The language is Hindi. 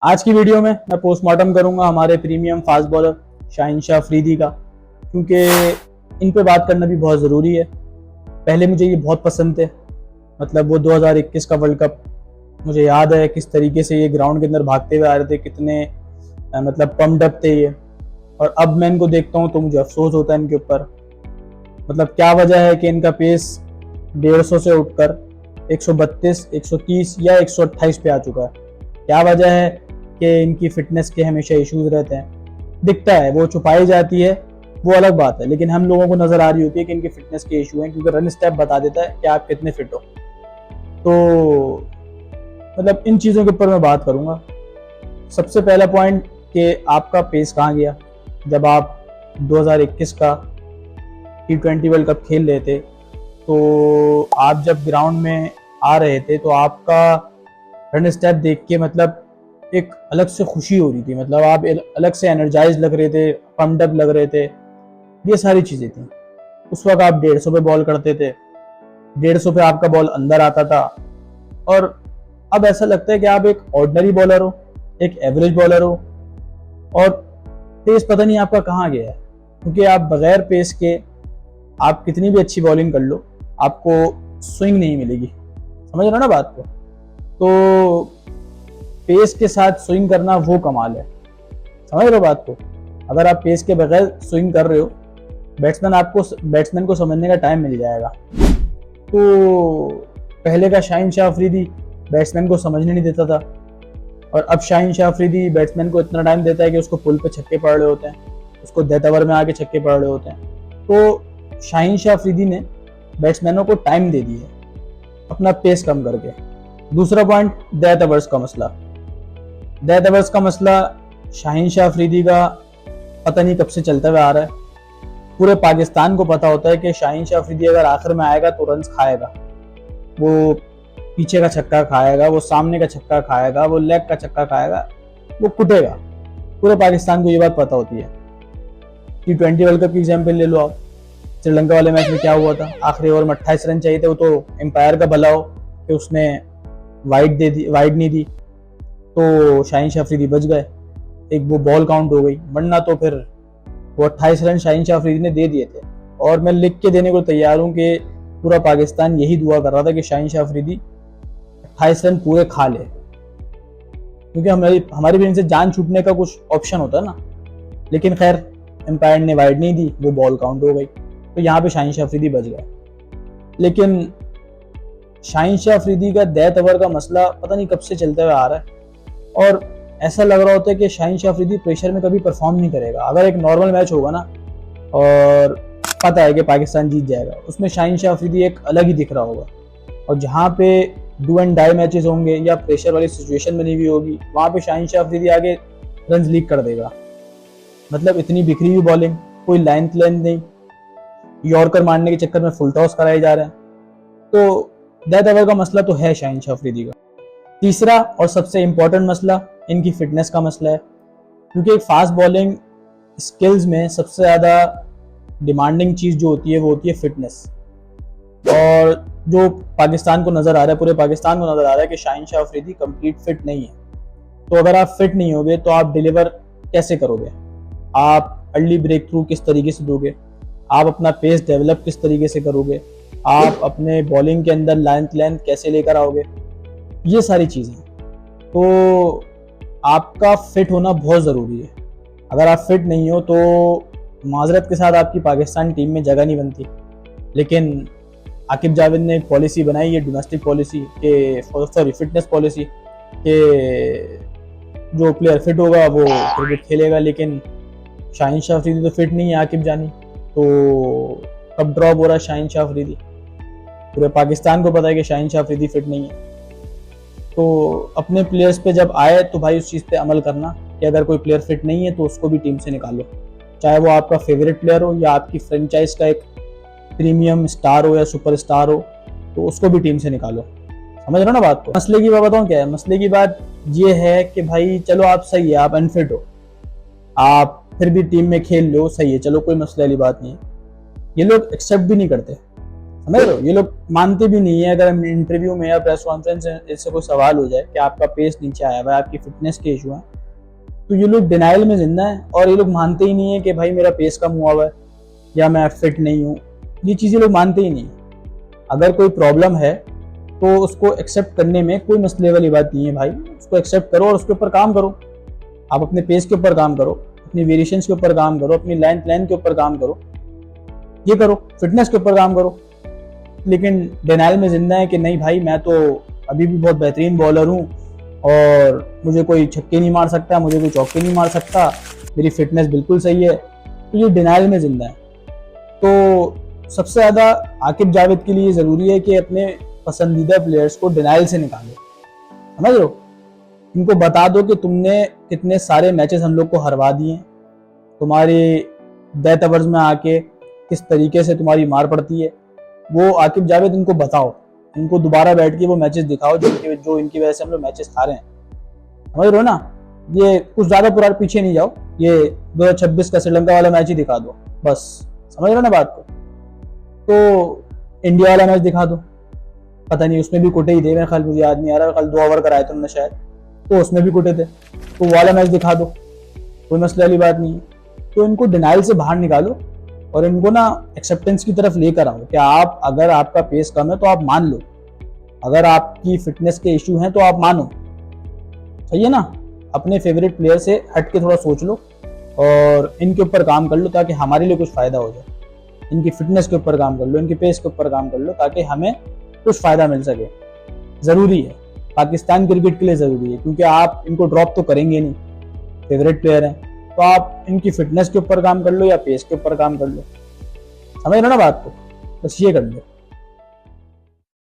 आज की वीडियो में मैं पोस्टमार्टम करूंगा हमारे premium fast bowler Shaheen Shah Afridi का, क्योंकि इन पे बात करना भी बहुत ज़रूरी है। पहले मुझे ये बहुत पसंद थे, मतलब वो 2021 का वर्ल्ड कप मुझे याद है किस तरीके से ये ग्राउंड के अंदर भागते हुए आ रहे थे, कितने मतलब पम्प्ड अप थे ये। और अब मैं इनको देखता हूँ तो मुझे अफसोस होता है इनके ऊपर। मतलब क्या वजह है कि इनका पेस 150 से उठकर 132, 130 या 128 पे आ चुका है। क्या वजह है कि इनकी फिटनेस के हमेशा इश्यूज रहते हैं। दिखता है, वो छुपाई जाती है, वो अलग बात है, लेकिन हम लोगों को नजर आ रही होती है कि इनके फिटनेस के इशू हैं, क्योंकि रन स्टेप बता देता है कि आप कितने फिट हो। तो मतलब इन चीज़ों के ऊपर मैं बात करूंगा। सबसे पहला पॉइंट कि आपका पेस कहाँ गया। जब आप 2021 का T20 वर्ल्ड कप खेल रहे थे, तो आप जब ग्राउंड में आ रहे थे तो आपका रन स्टेप देख के मतलब एक अलग से खुशी हो रही थी, मतलब आप अलग से एनर्जाइज लग रहे थे, पम्प्ड अप लग रहे थे। ये सारी चीज़ें थी। उस वक्त आप 150 पे बॉल करते थे, 150 पे आपका बॉल अंदर आता था। और अब ऐसा लगता है कि आप एक ऑर्डिनरी बॉलर हो, एक एवरेज बॉलर हो, और पेस पता नहीं आपका कहाँ गया है। क्योंकि आप बगैर पेस के आप कितनी भी अच्छी बॉलिंग कर लो, आपको स्विंग नहीं मिलेगी। समझ रहे हो ना बात को। तो पेस के साथ स्विंग करना वो कमाल है। समझ रहे हो बात को। अगर आप पेस के बगैर स्विंग कर रहे हो, बैट्समैन को समझने का टाइम मिल जाएगा। तो पहले का शाहीन शाह अफरीदी बैट्समैन को समझने नहीं देता था, और अब शाहीन शाह अफरीदी बैट्समैन को इतना टाइम देता है कि उसको पुल पे छक्के पड़ रहे होते हैं, उसको डेथ ओवर में आके छक्के पड़ रहे होते हैं। तो शाहीन शाह अफरीदी ने बैट्समैनों को टाइम दे दिया अपना पेस कम करके। दूसरा पॉइंट, डेथ ओवर्स का मसला। डेथ ओवर्स का मसला शाहीन शाह अफरीदी का पता नहीं कब से चलता हुआ आ रहा है। पूरे पाकिस्तान को पता होता है कि शाहीन शाह अफरीदी अगर आखिर में आएगा तो रन्स खाएगा। वो पीछे का छक्का खाएगा, वो सामने का छक्का खाएगा, वो लेग का छक्का खाएगा, वो कुटेगा। पूरे पाकिस्तान को ये बात पता होती है। T20 वर्ल्ड कप की एग्जाम्पल ले लो आप। श्रीलंका वाले मैच में क्या हुआ था, आखिरी ओवर में 28 रन चाहिए थे, वो तो एम्पायर का भला हो कि उसने वाइड नहीं दी, तो शाहीन शाह अफरीदी बच गए, एक वो बॉल काउंट हो गई। वरना तो फिर वो 28 रन शाहीन शाह अफरीदी ने दे दिए थे। और मैं लिख के देने को तैयार हूँ कि पूरा पाकिस्तान यही दुआ कर रहा था कि शाहीन शाह अफरीदी 28 रन पूरे खा ले, क्योंकि हमारी भी इनसे जान छूटने का कुछ ऑप्शन होता है ना। लेकिन खैर, एम्पायर ने वाइड नहीं दी, वो बॉल काउंट हो गई, तो यहाँ पे शाहीन शाह अफरीदी बच गए। लेकिन शाहीन शाह अफरीदी का डेथ ओवर का मसला पता नहीं कब से चलता हुआ आ रहा है, और ऐसा लग रहा होता है कि शाहीन शाह अफरीदी प्रेशर में कभी परफॉर्म नहीं करेगा। अगर एक नॉर्मल मैच होगा ना, और पता है कि पाकिस्तान जीत जाएगा, उसमें शाहीन शाह अफरीदी एक अलग ही दिख रहा होगा। और जहाँ पे डू एंड डाई मैचेस होंगे या प्रेशर वाली सिचुएशन बनी हुई होगी, वहाँ पे शाहीन शाह अफरीदी आगे रन लीक कर देगा। मतलब इतनी बिखरी हुई बॉलिंग, कोई लेंथ नहीं, यॉर्कर मारने के चक्कर में फुल टॉस कराए जा रहे हैं। तो डेथ ओवर का मसला तो है शाहीन शाह अफरीदी का। तीसरा और सबसे इंपॉर्टेंट मसला इनकी फिटनेस का मसला है, क्योंकि एक फास्ट बॉलिंग स्किल्स में सबसे ज़्यादा डिमांडिंग चीज़ जो होती है वो होती है फिटनेस। और जो पाकिस्तान को नज़र आ रहा है, पूरे पाकिस्तान को नज़र आ रहा है कि शाहीन शाह अफरीदी कंप्लीट फिट नहीं है। तो अगर आप फिट नहीं होगे तो आप डिलीवर कैसे करोगे, आप अर्ली ब्रेक थ्रू किस तरीके से दोगे, आप अपना पेस डेवलप किस तरीके से करोगे, आप अपने बॉलिंग के अंदर लेंथ कैसे लेकर आओगे, ये सारी चीज़ें। तो आपका फिट होना बहुत ज़रूरी है। अगर आप फिट नहीं हो तो माजरत के साथ आपकी पाकिस्तान टीम में जगह नहीं बनती। लेकिन आकिब जावेद ने एक पॉलिसी बनाई है, डोमेस्टिक पॉलिसी के फिटनेस पॉलिसी, कि जो प्लेयर फिट होगा वो क्रिकेट खेलेगा। लेकिन शाहीन शाह अफरीदी तो फिट नहीं है, आकिब जानी। तो कब ड्रॉप हो रहा है शाहीन शाह अफरीदी, पूरे पाकिस्तान को पता है कि शाहीन शाह अफरीदी फिट नहीं है। तो अपने प्लेयर्स पे जब आए तो भाई उस चीज़ पे अमल करना कि अगर कोई प्लेयर फिट नहीं है तो उसको भी टीम से निकालो, चाहे वो आपका फेवरेट प्लेयर हो या आपकी फ्रेंचाइज का एक प्रीमियम स्टार हो या सुपर स्टार हो, तो उसको भी टीम से निकालो। समझ रहे हो ना बात को। मसले की बात बताऊँ क्या है, मसले की बात ये है कि भाई चलो आप सही है, आप अनफिट हो, आप फिर भी टीम में खेल लो, सही है, चलो कोई मसले वाली बात नहीं है। ये लोग एक्सेप्ट भी नहीं करते। समझ रहे हो? ये लोग मानते भी नहीं है। अगर हम इंटरव्यू में या प्रेस कॉन्फ्रेंस में इससे कोई सवाल हो जाए कि आपका पेस नीचे आया हुआ है, आपकी फिटनेस के इशू है, तो ये लोग डिनाइल में जिंदा है और ये लोग मानते ही नहीं है कि भाई मेरा पेस कम हुआ हुआ है या मैं फिट नहीं हूँ। ये चीज़ें लोग मानते ही नहीं है। अगर कोई प्रॉब्लम है तो उसको एक्सेप्ट करने में कोई मसले वाली बात नहीं है भाई। उसको एक्सेप्ट करो और उसके ऊपर काम करो। आप अपने पेस के ऊपर काम करो, अपनी वेरिएशंस के ऊपर काम करो, अपनी लाइन प्लान के ऊपर काम करो, ये करो, फिटनेस के ऊपर काम करो। लेकिन डिनाइल में जिंदा है कि नहीं भाई मैं तो अभी भी बहुत बेहतरीन बॉलर हूँ और मुझे कोई छक्के नहीं मार सकता, मुझे कोई चौके नहीं मार सकता, मेरी फिटनेस बिल्कुल सही है। तो ये डिनाइल में जिंदा है। तो सबसे ज़्यादा आकिब जावेद के लिए ज़रूरी है कि अपने पसंदीदा प्लेयर्स को डिनाइल से निकालो। समझ रहे हो? इनको बता दो कि तुमने कितने सारे मैचेस हम लोग को हरवा दिए, तुम्हारे डेथ ओवर्स में आके किस तरीके से तुम्हारी मार पड़ती है, वो आकिब जावेद इनको बताओ। इनको दोबारा बैठ के वो मैचेस दिखाओ जो इनकी वजह से हम लोग मैचेस हारे हैं। समझ रहे हो ना? ये कुछ ज़्यादा पुराने पीछे नहीं जाओ, ये 2026 का श्रीलंका वाला मैच ही दिखा दो बस। समझ रहे हो ना बात को? तो इंडिया वाला मैच दिखा दो, पता नहीं उसमें भी कुटे ही थे, मेरे ख्याल मुझे याद नहीं आ रहा, कल 2 ओवर कराए थे उन्होंने शायद, तो उसमें भी कुटे थे। तो वाला मैच दिखा दो, कोई मसले वाली बात नहीं है। तो इनको डिनाइल से बाहर निकालो और इनको ना एक्सेप्टेंस की तरफ लेकर आओ कि आप अगर आपका पेस कम है तो आप मान लो, अगर आपकी फिटनेस के इशू हैं तो आप मानो। सही है ना? अपने फेवरेट प्लेयर से हट के थोड़ा सोच लो और इनके ऊपर काम कर लो ताकि हमारे लिए कुछ फ़ायदा हो जाए। इनकी फिटनेस के ऊपर काम कर लो, इनके पेस के ऊपर काम कर लो ताकि हमें कुछ फ़ायदा मिल सके। ज़रूरी है, पाकिस्तान क्रिकेट के लिए ज़रूरी है, क्योंकि आप इनको ड्रॉप तो करेंगे नहीं, फेवरेट प्लेयर हैं। तो आप इनकी फिटनेस के ऊपर काम कर लो या पेस के ऊपर काम कर लो। समझ लो ना बात को? बस ये कर लो।